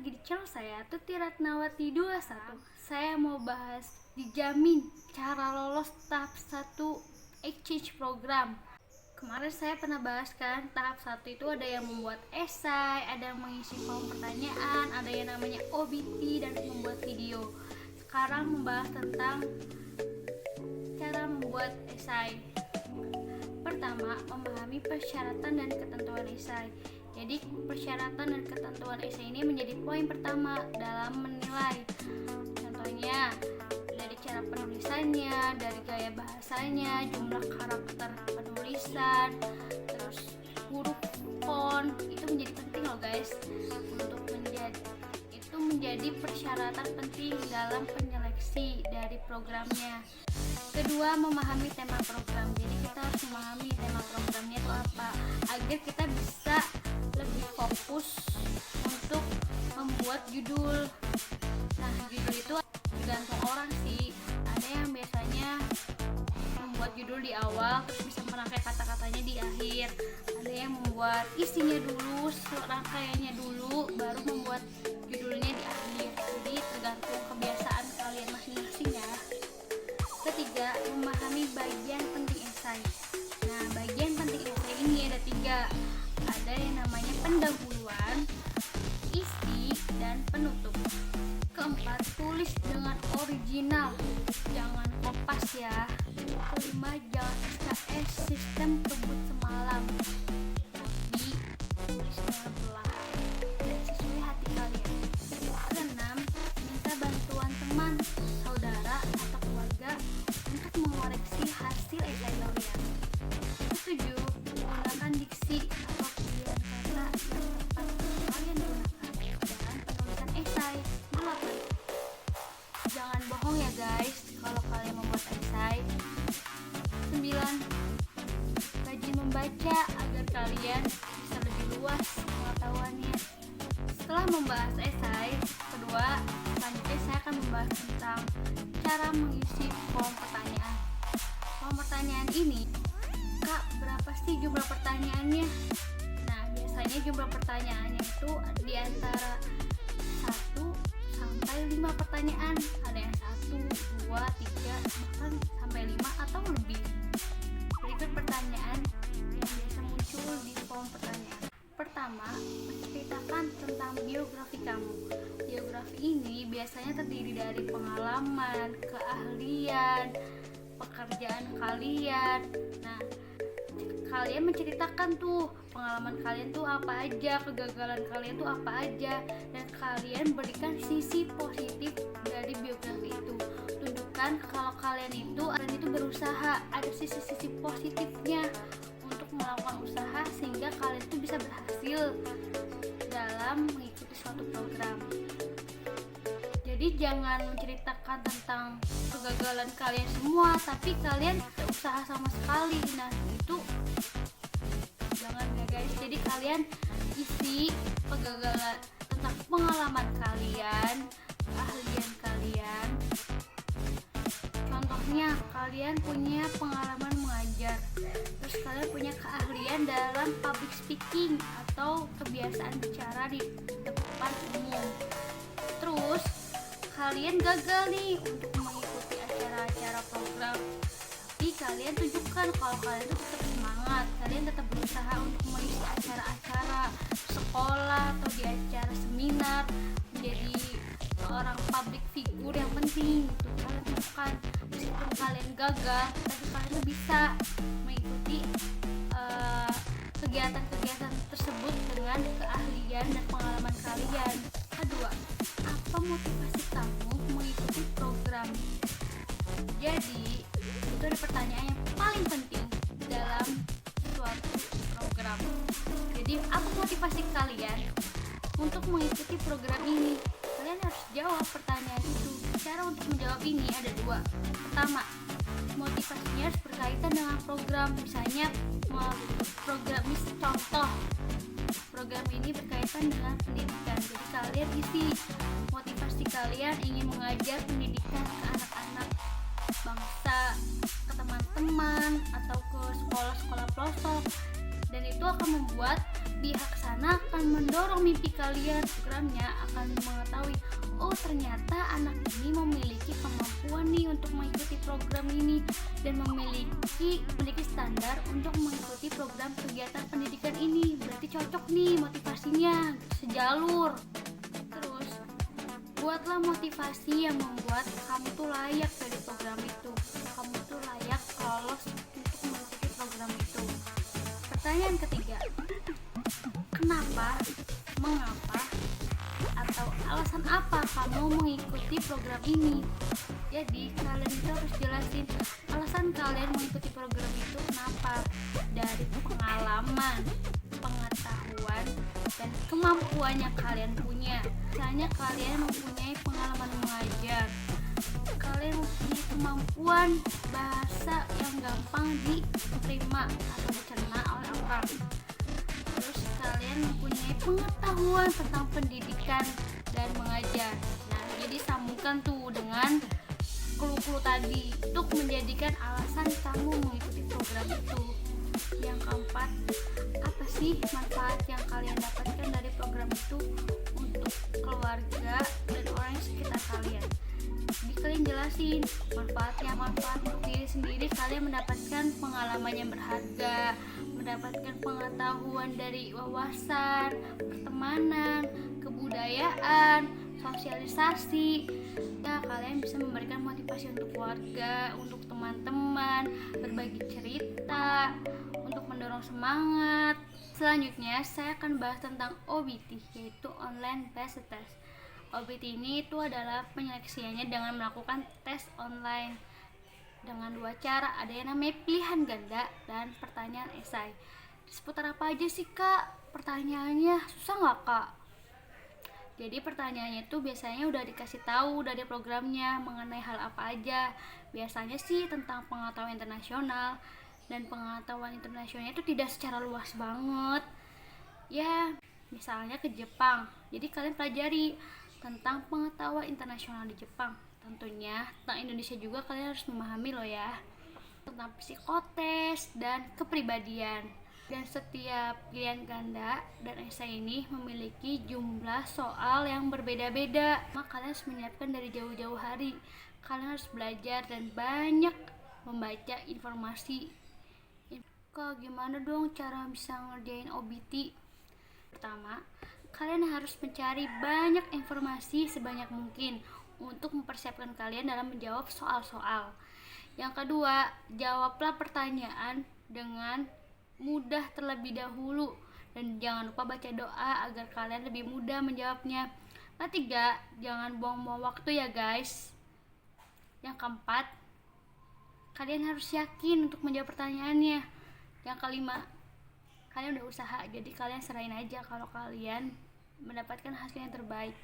lagi di channel saya Tuti Ratnawati 21. Saya mau bahas dijamin cara lolos tahap 1 exchange program. Kemarin saya pernah bahas kan, tahap 1 itu ada yang membuat esai, ada yang mengisi form pertanyaan, ada yang namanya OBT dan membuat video. Sekarang membahas tentang cara membuat esai. Pertama, memahami persyaratan dan ketentuan esai. Jadi persyaratan dan ketentuan esai ini menjadi poin pertama dalam menilai. Contohnya dari cara penulisannya, dari gaya bahasanya, jumlah karakter penulisan, terus huruf, font, itu menjadi penting loh guys. Itu menjadi persyaratan penting dalam penyeleksi dari programnya. Kedua, memahami tema program. Jadi kita harus memahami tema programnya itu apa agar kita bisa lebih fokus untuk membuat judul. Nah, judul itu tergantung orang sih. Ada yang biasanya membuat judul di awal terus bisa merangkai kata-katanya di akhir. Ada yang membuat isinya dulu, rangkaiannya dulu, baru membuat judulnya di akhir. Jadi tergantung kebiasaan kalian masing-masing ya. Ketiga, memahami bagian penting esai. Nah, bagian penting esai ini ada 3. Ada yang namanya pendahuluan, isi, dan penutup. Keempat, tulis dengan original, jangan kopas ya. Kelima, jangan SKS sistem kebut semalam, tapi tulis dengan perlahan dan sesuai hati kalian. Keenam, minta bantuan teman, saudara, atau keluarga untuk mengoreksi hasil esai kalian. Ketujuh, menggunakan diksi atau pilihan kata yang tepat kalian gunakan dalam penulisan esai. 8. Jangan bohong ya guys kalau kalian membuat esai. 9. Rajin membaca agar kalian bisa lebih luas pengetahuannya. Setelah membahas esai kedua, selanjutnya saya akan membahas tentang cara mengisi form pertanyaan. Form pertanyaan ini, Kak, berapa sih jumlah pertanyaannya? Nah, biasanya jumlah pertanyaannya itu di antara 1 sampai 5 pertanyaan. Ada yang 1, 2, 3, bahkan sampai 5 atau lebih. Berikut pertanyaan yang biasa muncul di form pertanyaan. Pertama, menceritakan tentang biografi kamu. Biografi ini biasanya terdiri dari pengalaman, keahlian, pekerjaan kalian. Nah, kalian menceritakan tuh pengalaman kalian tuh apa aja, kegagalan kalian tuh apa aja, dan kalian berikan sisi positif dari biografi itu. Tunjukkan kalau kalian itu berusaha, ada sisi-sisi positifnya untuk melakukan usaha sehingga kalian itu bisa berhasil dalam mengikuti suatu program. Jadi jangan menceritakan tentang kegagalan kalian semua tapi kalian tidak usaha sama sekali. Nah, itu jangan ya guys. Jadi kalian isi kegagalan tentang pengalaman kalian, keahlian kalian. Contohnya, kalian punya pengalaman mengajar, terus kalian punya keahlian dalam public speaking atau kebiasaan bicara di depan umum. Terus kalian gagal nih untuk mengikuti acara-acara program, tapi kalian tunjukkan kalau kalian itu tetap semangat, kalian tetap berusaha untuk mengisi acara-acara sekolah atau di acara seminar, menjadi seorang public figure yang penting gitu. Kalian tunjukkan meskipun kalian gagal, tapi kalian tuh bisa mengikuti kegiatan-kegiatan tersebut dengan keahlian dan pengalaman kalian. Kedua, apa motivasi kamu mengikuti program? Jadi, itu ada pertanyaan yang paling penting dalam suatu program. Jadi, apa motivasi kalian untuk mengikuti program ini? Kalian harus jawab pertanyaan itu. Cara untuk menjawab ini ada 2. Pertama, motivasinya harus berkaitan dengan program. Misalnya, program ini contoh. Program ini berkaitan dengan pendidikan. Jadi kalian isi motivasi kalian ingin mengajar pendidikan ke anak-anak bangsa, ke teman-teman, atau ke sekolah-sekolah pelosok. Dan itu akan membuat pihak sana akan mendorong mimpi kalian. Programnya akan mengetahui, oh ternyata anak ini memiliki kemampuan nih untuk mengikuti program ini dan memiliki standar untuk mengikuti program kegiatan pendidikan ini. Berarti cocok nih motivasinya, sejalur. Terus buatlah motivasi yang membuat kamu tuh layak dari program itu. Kamu tuh layak lolos untuk mengikuti program itu. Pertanyaan ketiga, kenapa, mengapa, atau alasan apa kamu mengikuti program ini? Jadi kalian itu harus jelasin alasan kalian mengikuti program itu kenapa. Dari pengalaman, pengetahuan, dan kemampuan yang kalian punya. Misalnya kalian mempunyai pengalaman mengajar, kalian mempunyai kemampuan bahasa yang gampang diterima atau dicerna oleh orang. Terus kalian mempunyai pengetahuan tentang pendidikan dan mengajar. Nah, jadi sambungkan tuh dengan clue-clue tadi untuk menjadikan alasan kamu mengikuti program itu. Yang keempat, apa sih manfaat yang kalian dapatkan dari program itu untuk keluarga dan orang di sekitar kalian? Jadi kalian jelasin manfaatnya. Manfaat untuk diri sendiri, kalian mendapatkan pengalaman yang berharga, mendapatkan pengetahuan dari wawasan, pertemanan, kebudayaan, sosialisasi. Ya, kalian bisa memberikan motivasi untuk keluarga, untuk teman-teman, berbagi cerita, untuk mendorong semangat. Selanjutnya saya akan bahas tentang OBT, yaitu Online Based Test. OBT ini itu adalah penyeleksiannya dengan melakukan tes online dengan dua cara, ada yang namanya pilihan ganda dan pertanyaan esai. Seputar apa aja sih kak pertanyaannya, susah nggak kak? Jadi pertanyaannya itu biasanya udah dikasih tahu dari programnya mengenai hal apa aja. Biasanya sih tentang pengetahuan internasional, dan pengetahuan internasionalnya itu tidak secara luas banget. Ya, misalnya ke Jepang. Jadi kalian pelajari tentang pengetahuan internasional di Jepang. Tentunya tentang Indonesia juga kalian harus memahami loh ya. Tentang psikotes dan kepribadian. Dan setiap pilihan ganda dan esai ini memiliki jumlah soal yang berbeda-beda. Maka kalian harus menyiapkan dari jauh-jauh hari. Kalian harus belajar dan banyak membaca informasi. Kak, gimana dong cara bisa ngerjain OBT? Pertama, kalian harus mencari banyak informasi sebanyak mungkin untuk mempersiapkan kalian dalam menjawab soal-soal. Yang kedua, jawablah pertanyaan dengan mudah terlebih dahulu dan jangan lupa baca doa agar kalian lebih mudah menjawabnya. Ketiga, jangan buang-buang waktu ya guys. Yang keempat, kalian harus yakin untuk menjawab pertanyaannya. Yang kelima, kalian udah usaha, jadi kalian serahin aja kalau kalian mendapatkan hasil yang terbaik.